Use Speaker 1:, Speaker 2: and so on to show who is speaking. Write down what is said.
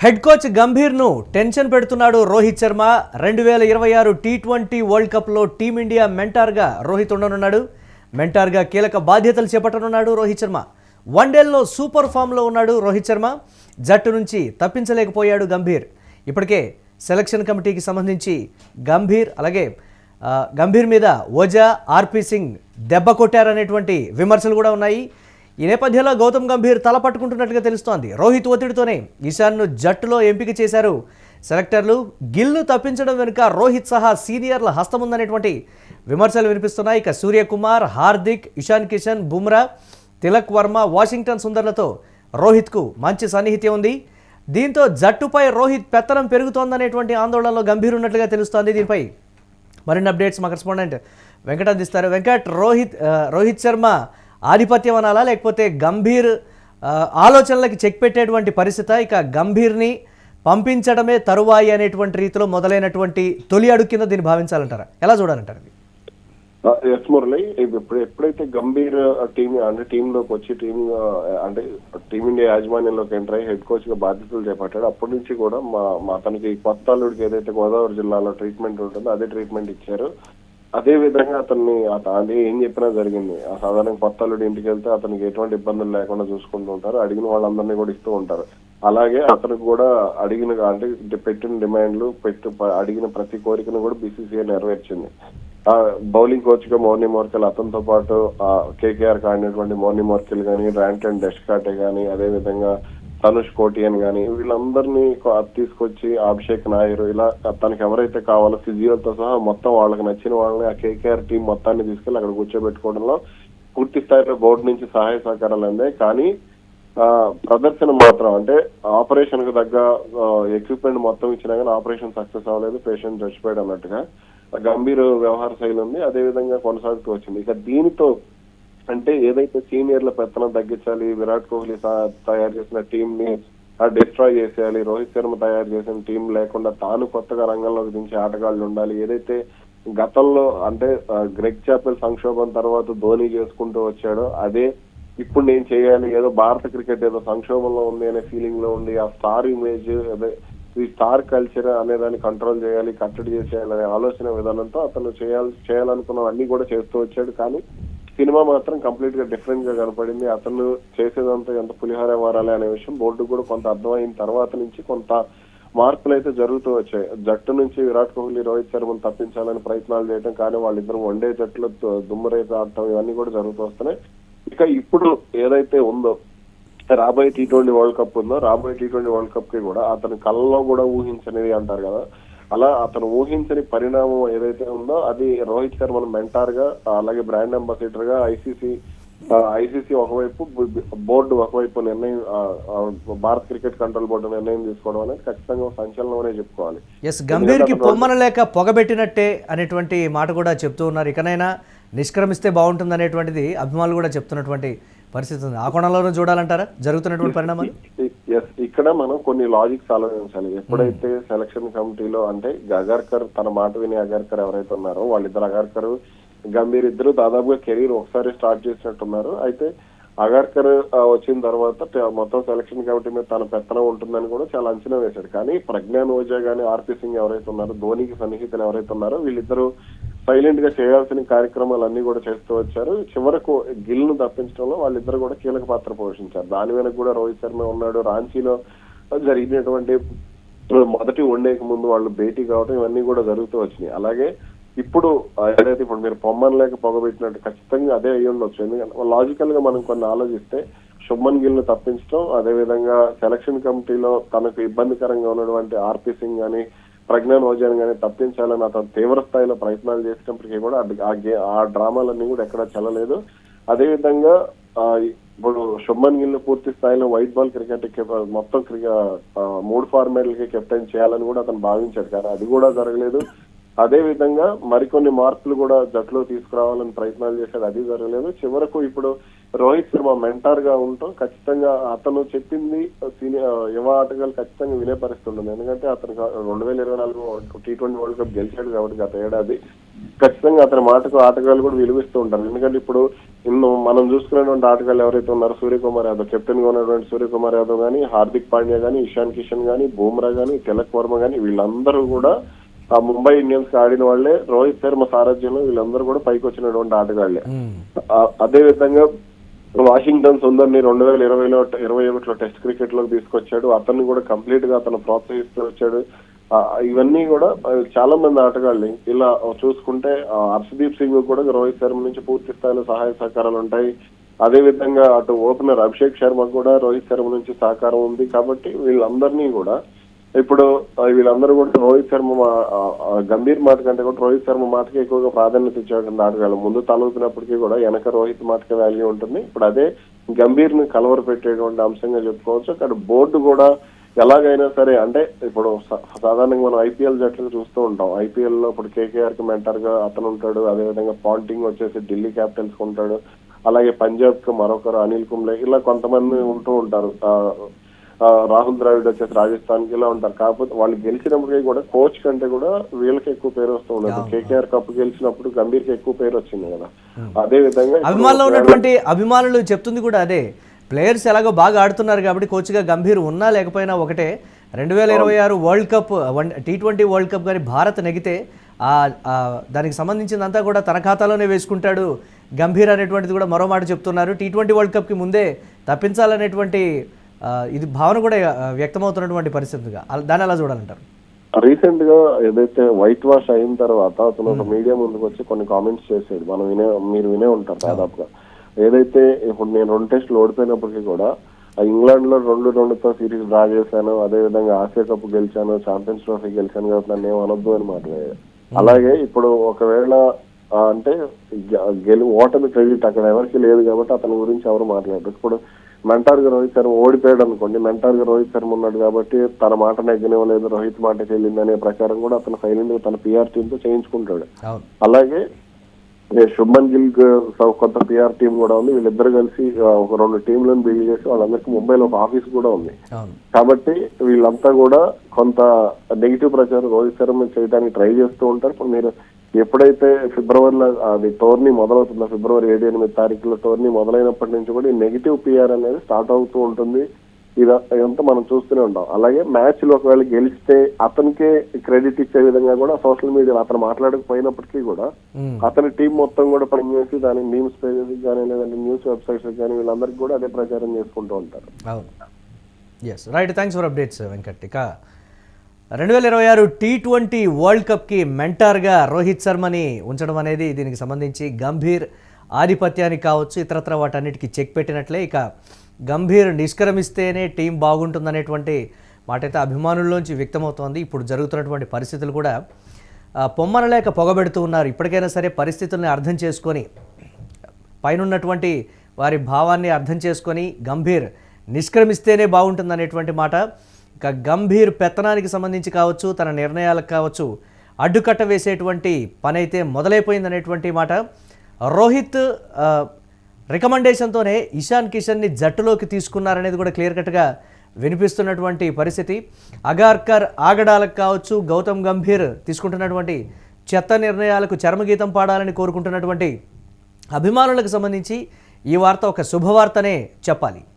Speaker 1: Head coach గంభీర్ను tension పెడుతున్నాడు Rohit Sharma. 2026 T20 world కప్లో team India మెంటార్గా Rohit ఉండనున్నాడు. మెంటార్గా కీలక బాధ్యతలు చేపట్టనున్నాడు రోహిత్ శర్మ. వన్డేల్లో సూపర్ ఫామ్లో ఉన్నాడు రోహిత్ శర్మ. జట్టు నుంచి తప్పించలేకపోయాడు గంభీర్. ఇప్పటికే సెలక్షన్ కమిటీకి సంబంధించి గంభీర్ మీద ఓజా, ఆర్పీ సింగ్ దెబ్బ కొట్టారనేటువంటి విమర్శలు కూడా ఉన్నాయి. ఈ నేపథ్యంలో గౌతమ్ గంభీర్ తల పట్టుకుంటున్నట్టుగా తెలుస్తోంది. రోహిత్ ఒత్తిడితోనే ఇషాన్ను జట్టులో ఎంపిక చేశారు సెలెక్టర్లు. గిల్ను తప్పించడం వెనుక రోహిత్ సహా సీనియర్ల హస్తముందనేటువంటి విమర్శలు వినిపిస్తున్నాయి. ఇక సూర్యకుమార్, హార్దిక్, ఇషాన్ కిషన్, బుమ్రా, తిలక్ వర్మ, వాషింగ్టన్ సుందర్లతో రోహిత్కు మంచి సన్నిహిత్యం ఉంది. దీంతో జట్టుపై రోహిత్ పెత్తనం పెరుగుతోందనేటువంటి ఆందోళనలో గంభీర్ ఉన్నట్లుగా తెలుస్తోంది. దీనిపై మరిన్ని అప్డేట్స్ మా కరెస్పాండెంట్ వెంకట్ అందిస్తారు. వెంకట్, రోహిత్ శర్మ ఆధిపత్యం అనాలా, లేకపోతే గంభీర్ ఆలోచనలకి చెక్ పెట్టేటువంటి పరిస్థితి? ఇక గంభీర్ని పంపించడమే తరువాయి అనేటువంటి రీతిలో మొదలైనటువంటి తొలి అడుగు కింద దీన్ని భావించాలంటారా? ఎలా చూడాలంటారు?
Speaker 2: ఎస్ మురళి, ఎప్పుడైతే గంభీర్ టీంలోకి వచ్చి టీమిండియా యాజమాన్యంలోకి ఎంటర్ అయ్యి హెడ్ కోచ్ గా బాధ్యతలు చేపట్టాడు, అప్పటి నుంచి కూడా అతనికి కొత్త అల్లుడికి ఏదైతే గోదావరి జిల్లాలో ట్రీట్మెంట్ ఉంటుందో అదే ట్రీట్మెంట్ ఇచ్చారు. అదే విధంగా అదే ఏం చెప్పినా జరిగింది. సాధారణ కొత్త అల్లుడు ఇంటికి వెళ్తే అతనికి ఎటువంటి ఇబ్బందులు లేకుండా చూసుకుంటూ ఉంటారు. అడిగిన వాళ్ళందరినీ కూడా ఇస్తూ ఉంటారు. అలాగే అతనికి కూడా పెట్టిన డిమాండ్లు అడిగిన ప్రతి కోరికను కూడా బీసీసీఐ నెరవేర్చింది. బౌలింగ్ కోచ్ గా మౌని మోర్కెల్, అతనితో పాటు కేకేఆర్ ఆడినటువంటి మౌని మోర్కెల్ గానీ, ర్యాంటన్ డెస్కాటే గానీ, అదే విధంగా తనుష్ కోటియన్ గానీ, వీళ్ళందరినీ తీసుకొచ్చి అభిషేక్ నాయర్, ఇలా తనకి ఎవరైతే కావాలో ఫిజియోలతో సహా మొత్తం వాళ్ళకి నచ్చిన వాళ్ళని ఆ కేకేఆర్ టీం మొత్తాన్ని తీసుకెళ్లి అక్కడ కూర్చోబెట్టుకోవడంలో పూర్తి స్థాయిలో బోర్డు నుంచి సహాయ సహకారాలు అందాయి. కానీ ప్రదర్శన మాత్రం ఆపరేషన్ కు తగ్గ ఎక్విప్మెంట్ మొత్తం ఇచ్చినా కానీ ఆపరేషన్ సక్సెస్ అవ్వలేదు, పేషెంట్ చచ్చిపోయాడు అన్నట్టుగా గంభీర్ వ్యవహార శైలి ఉంది. అదే విధంగా కొనసాగుతూ వచ్చింది. ఇక దీనితో ఏదైతే సీనియర్ల పెత్తనం తగ్గించాలి, విరాట్ కోహ్లీ తయారు చేసిన టీం ని డిస్ట్రాయ్ చేసేయాలి, రోహిత్ శర్మ తయారు చేసిన టీం లేకుండా తాను కొత్తగా రంగంలోకి దించే ఆటగాళ్లు ఉండాలి, ఏదైతే గతంలో గ్రెగ్ చాపెల్ సంక్షోభం తర్వాత ధోని చేసుకుంటూ వచ్చాడో అదే ఇప్పుడు నేను చేయాలి, ఏదో భారత క్రికెట్ ఏదో సంక్షోభంలో ఉంది అనే ఫీలింగ్ లో ఉండి ఆ స్టార్ ఇమేజ్, ఈ స్టార్ కల్చర్ అనే దాన్ని కంట్రోల్ చేయాలి, కట్టడి చేసేయాలనే ఆలోచన విధానంతో అతను చేయాలనుకున్నవన్నీ కూడా చేస్తూ వచ్చాడు. కానీ సినిమా మాత్రం కంప్లీట్ గా డిఫరెంట్ గా కనపడింది. అతను చేసేదంతా ఎంత పులిహార మారాలి అనే విషయం బోర్డు కూడా కొంత అర్థమైన తర్వాత నుంచి కొంత మార్పులు అయితే జరుగుతూ వచ్చాయి. జట్టు నుంచి విరాట్ కోహ్లీ, రోహిత్ శర్మను తప్పించాలని ప్రయత్నాలు చేయడం, కానీ వాళ్ళిద్దరు వన్డే జట్టులో దుమ్మరేసి ఆడటం, ఇవన్నీ కూడా జరుగుతూ వస్తున్నాయి. ఇక ఇప్పుడు ఏదైతే ఉందో రాబోయే టీ20 వరల్డ్ కప్ ఉందో, రాబోయే టీ20 వరల్డ్ కప్ కి కూడా అతని కళ్ళలో కూడా ఊహించనిది అంటారు కదా, అలా అతను ఊహించని పరిణామం ఏదైతే ఉందో అది రోహిత్ శర్మను మెంటార్ గా, అలాగే బ్రాండ్ అంబాసిడర్ గా ఐసీసీ ఒకవైపు, బోర్డు ఒకవైపు నిర్ణయం, భారత్ క్రికెట్ కంట్రోల్ బోర్డు నిర్ణయం తీసుకోవడం అనేది ఖచ్చితంగా సంచలనం అనే చెప్పుకోవాలి.
Speaker 1: గంభీర్ కి పొమ్మనలేక పొగబెట్టినట్టే అనేటువంటి మాట కూడా చెప్తూ ఉన్నారు. ఇకనైనా నిష్క్రమిస్తే బాగుంటుంది అనేటువంటిది అభిమానులు కూడా చెప్తున్నటువంటి పరిస్థితి ఉంది. ఆ కోణంలోనూ చూడాలంటారా జరుగుతున్నటువంటి పరిణామాలు?
Speaker 2: ఇక్కడ మనం కొన్ని లాజిక్స్ ఆలోచించాలి. ఎప్పుడైతే సెలక్షన్ కమిటీలో అగర్కర్, తన మాట విని అగర్కర్ ఎవరైతే ఉన్నారో వాళ్ళిద్దరు, అగర్కర్ గంభీర్ ఇద్దరు దాదాపుగా కెరీర్ ఒకసారి స్టార్ట్ చేసినట్టున్నారు. అయితే అగర్కర్ వచ్చిన తర్వాత మొత్తం సెలక్షన్ కమిటీ మీద తన పెత్తనం ఉంటుందని కూడా చాలా అంచనా వేశాడు. కానీ ప్రజ్ఞాన్ ఓజా గానీ, ఆర్పీ సింగ్ ఎవరైతే ఉన్నారో, ధోనికి సన్నిహితులు ఎవరైతే ఉన్నారో, వీళ్ళిద్దరూ సైలెంట్ గా చేయాల్సిన కార్యక్రమాలన్నీ కూడా చేస్తూ వచ్చారు. చివరకు గిల్ ను తప్పించడంలో వాళ్ళిద్దరు కూడా కీలక పాత్ర పోషించారు. దాని వెనక కూడా రోహిత్ శర్మ ఉన్నాడు. రాంచీలో జరిగినటువంటి మొదటి వన్డేకి ముందు వాళ్ళు భేటీ కావడం, ఇవన్నీ కూడా జరుగుతూ వచ్చినాయి. అలాగే ఇప్పుడు మీరు పొమ్మన్ లేక పొగబెట్టినట్టు ఖచ్చితంగా అదే అయ్యి ఉండొచ్చు. ఎందుకంటే లాజికల్ గా మనం కొన్ని ఆలోచిస్తే శుభ్మన్ గిల్ ను తప్పించడం, అదేవిధంగా సెలక్షన్ కమిటీలో తనకు ఇబ్బందికరంగా ఉన్నటువంటి ఆర్పీ సింగ్ గానీ, ప్రజ్ఞాన్ ఓజాని గానీ తప్పించాలని అతను తీవ్ర స్థాయిలో ప్రయత్నాలు చేసినప్పటికీ కూడా ఆ డ్రామాలన్నీ కూడా ఎక్కడా చెల్లలేదు. అదేవిధంగా ఇప్పుడు శుభ్మన్ గిల్ పూర్తి స్థాయిలో వైట్ బాల్ క్రికెట్ మొత్తం 3 ఫార్మాట్లకి కెప్టెన్ చేయాలని కూడా అతను భావించాడు, కానీ అది కూడా జరగలేదు. అదే విధంగా మరికొన్ని మార్పులు కూడా జట్టులో తీసుకురావాలని ప్రయత్నాలు చేశాడు, అది జరగలేదు. చివరకు ఇప్పుడు రోహిత్ శర్మ మెంటార్ గా ఉండటం ఖచ్చితంగా అతను చెప్పింది యువ ఆటగాళ్ళు ఖచ్చితంగా వినే పరిస్థితి ఉంటుంది. ఎందుకంటే అతను 2024 టీ20 వరల్డ్ కప్ గెలిచాడు కాబట్టి గత ఏడాది ఖచ్చితంగా అతని మాటకు ఆటగాళ్ళు కూడా విలువిస్తూ ఉంటారు. ఎందుకంటే ఇప్పుడు ఇನ್ನು మనం చూసుకున్నటువంటి ఆటగాళ్ళు ఎవరైతే ఉన్నారో సూర్యకుమార్ యాదవ్, కెప్టెన్ గా ఉన్నటువంటి సూర్యకుమార్ యాదవ్ గానీ, హార్దిక్ పాండ్యా గానీ, ఇషాన్ కిషన్ గానీ, బూమ్రా గానీ, తిలక్ వర్మ గానీ, వీళ్ళందరూ కూడా ఆ ముంబై ఇండియన్స్ కి ఆడిన వాళ్ళే. రోహిత్ శర్మ సారథ్యంలో వీళ్ళందరూ కూడా పైకి వచ్చినటువంటి ఆటగాళ్లే. అదే విధంగా వాషింగ్టన్ సుందర్ని 2021లో టెస్ట్ క్రికెట్ లోకి తీసుకొచ్చాడు. అతన్ని కూడా కంప్లీట్ గా అతను ప్రోత్సహిస్తూ వచ్చాడు. ఇవన్నీ కూడా చాలా మంది ఆటగాళ్ళని ఇలా చూసుకుంటే హర్షదీప్ సింగ్ కూడా రోహిత్ శర్మ నుంచి పూర్తి స్థాయిలో సహాయ సహకారాలు ఉంటాయి. అదే విధంగా అటు ఓపెనర్ అభిషేక్ శర్మ కూడా రోహిత్ శర్మ నుంచి సహకారం ఉంది. కాబట్టి వీళ్ళందరినీ కూడా ఇప్పుడు వీళ్ళందరూ కూడా రోహిత్ శర్మ గంభీర్ మాట కంటే కూడా రోహిత్ శర్మ మాటకి ఎక్కువగా ప్రాధాన్యత ఇచ్చేటువంటి ఆటగాళ్ళు. ముందు తలవుతున్నప్పటికీ కూడా వెనక రోహిత్ మాటకి వాల్యూ ఉంటుంది. ఇప్పుడు అదే గంభీర్ ని కలవర పెట్టేటువంటి అంశంగా చెప్పుకోవచ్చు. అక్కడ బోర్డు కూడా ఎలాగైనా సరే, అంటే ఇప్పుడు సాధారణంగా మనం ఐపీఎల్ జట్లు చూస్తూ ఉంటాం. ఐపీఎల్ లో ఇప్పుడు కేకేఆర్ కి మెంటర్ గా అతను ఉంటాడు. అదేవిధంగా పాంటింగ్ వచ్చేసి ఢిల్లీ క్యాపిటల్స్ కు ఉంటాడు. అలాగే పంజాబ్ కు మరొకరు అనిల్ కుంబ్లే, ఇలా కొంతమంది ఉంటూ ఉంటారు. రాహుల్ ద్రావిడ్ వచ్చేసి రాజస్థాన్ కి ఇలా ఉంటారు. కాకపోతే వాళ్ళు గెలిచినప్పటికీ కూడా కోచ్ కంటే కూడా వీళ్ళకి ఎక్కువ పేరు వస్తూ ఉండదు. కేకేఆర్ కప్ గెలిచినప్పుడు గంభీర్ కి ఎక్కువ పేరు వచ్చింది కదా. అదే విధంగా
Speaker 1: అభిమానులు ఉన్నటువంటి అభిమానులు చెప్తుంది కూడా అదే. ప్లేయర్స్ ఎలాగో బాగా ఆడుతున్నారు కాబట్టి కోచ్గా గంభీర్ ఉన్నా లేకపోయినా ఒకటే. 2026 world cup T20 world cup కానీ భారత్ నెగితే దానికి సంబంధించిందంతా కూడా తన ఖాతాలోనే వేసుకుంటాడు గంభీర్ అనేటువంటిది కూడా మరో మాట చెప్తున్నారు. T20 వరల్డ్ కప్కి ముందే తప్పించాలనేటువంటి ఇది భావన కూడా వ్యక్తమవుతున్నటువంటి పరిస్థితిగా దాన్ని ఎలా చూడాలంటారు?
Speaker 2: రీసెంట్ గా ఏదైతే వైట్ వాష్ అయిన తర్వాత అతను ఒక మీడియా ముందుకు వచ్చి కొన్ని కామెంట్స్ చేసాడు. మీరు వినే ఉంటారు దాదాపుగా. ఏదైతే ఇప్పుడు నేను 2 టెస్టులు ఓడిపోయినప్పటికీ కూడా ఇంగ్లాండ్ లో 2-2తో సిరీస్ డ్రా చేశాను, అదే విధంగా ఆసియా కప్ గెలిచాను, ఛాంపియన్స్ ట్రోఫీ గెలిచాను కాబట్టి నన్ను ఏం అనొద్దు అని మాట్లాడాడు. అలాగే ఇప్పుడు ఒకవేళ అంటే ఓటమి క్రెడిట్ అక్కడ ఎవరికి లేదు కాబట్టి అతని గురించి ఎవరు మాట్లాడరు. ఇప్పుడు మెంటార్ గా రోహిత్ శర్మ ఓడిపోయాడు అనుకోండి, మెంటార్ గా రోహిత్ శర్మ ఉన్నాడు కాబట్టి తన మాట నెగ్గనివ్వలేదు, రోహిత్ మాట చెల్లింది అనే ప్రకారం కూడా అతను సైలెంట్ గా తన పిఆర్ టీమ్ తో చేయించుకుంటాడు. అలాగే శుభ్మన్ గిల్ కొత్త పిఆర్ టీం కూడా ఉంది. వీళ్ళిద్దరు కలిసి ఒక 2 టీంలను బిల్డ్ చేసి వాళ్ళందరికీ ముంబైలో ఒక ఆఫీస్ కూడా ఉంది. కాబట్టి వీళ్ళంతా కూడా కొంత నెగిటివ్ ప్రచారం రోహిత్ శర్మ చేయడానికి ట్రై చేస్తూ ఉంటారు. ఇప్పుడు మీరు ఎప్పుడైతే ఫిబ్రవరిలో అది టోర్నీ మొదలవుతుందో, ఫిబ్రవరి 7-8 తారీఖులో టోర్నీ మొదలైనప్పటి నుంచి కూడా ఈ నెగిటివ్ పిఆర్ అనేది స్టార్ట్ అవుతూ ఉంటుంది. ఇదంతా మనం చూస్తూనే ఉంటాం. అలాగే మ్యాచ్ లో ఒకవేళ గెలిస్తే అతనికే క్రెడిట్ ఇచ్చే విధంగా కూడా సోషల్ మీడియాలో అతను మాట్లాడకపోయినప్పటికీ కూడా అతని టీం మొత్తం కూడా పనిచేసి దాని న్యూస్ పేజెస్ కానీ లేదంటే న్యూస్ వెబ్సైట్స్ కానీ వీళ్ళందరికీ కూడా అదే ప్రచారం చేసుకుంటూ ఉంటారు.
Speaker 1: Right, thanks for updates Venkat. ఇక 2026 T20 వరల్డ్ కప్కి మెంటార్గా రోహిత్ శర్మని ఉంచడం అనేది దీనికి సంబంధించి గంభీర్ ఆధిపత్యానికి కావచ్చు, ఇతరత్ర వాటన్నిటికీ చెక్ పెట్టినట్లే. ఇక గంభీర్ నిష్క్రమిస్తేనే టీం బాగుంటుందనేటువంటి మాట అయితే అభిమానుల్లోంచి వ్యక్తమవుతోంది. ఇప్పుడు జరుగుతున్నటువంటి పరిస్థితులు కూడా పొమ్మనలేక పొగబెడుతూ ఉన్నారు. ఇప్పటికైనా సరే పరిస్థితుల్ని అర్థం చేసుకొని, పైనున్నటువంటి వారి భావాన్ని అర్థం చేసుకొని గంభీర్ నిష్క్రమిస్తేనే బాగుంటుందనేటువంటి మాట. ఇక గంభీర్ పెత్తనానికి సంబంధించి కావచ్చు, తన నిర్ణయాలకు కావచ్చు అడ్డుకట్ట వేసేటువంటి పని అయితే మొదలైపోయిందనేటువంటి మాట. రోహిత్ రికమెండేషన్తోనే ఇషాన్ కిషన్ని జట్టులోకి తీసుకున్నారనేది కూడా క్లియర్ కట్గా వినిపిస్తున్నటువంటి పరిస్థితి. అగార్కర్ ఆగడాలకు కావచ్చు, గౌతమ్ గంభీర్ తీసుకుంటున్నటువంటి చెత్త నిర్ణయాలకు చర్మగీతం పాడాలని కోరుకుంటున్నటువంటి అభిమానులకు సంబంధించి ఈ వార్త ఒక శుభవార్తనే చెప్పాలి.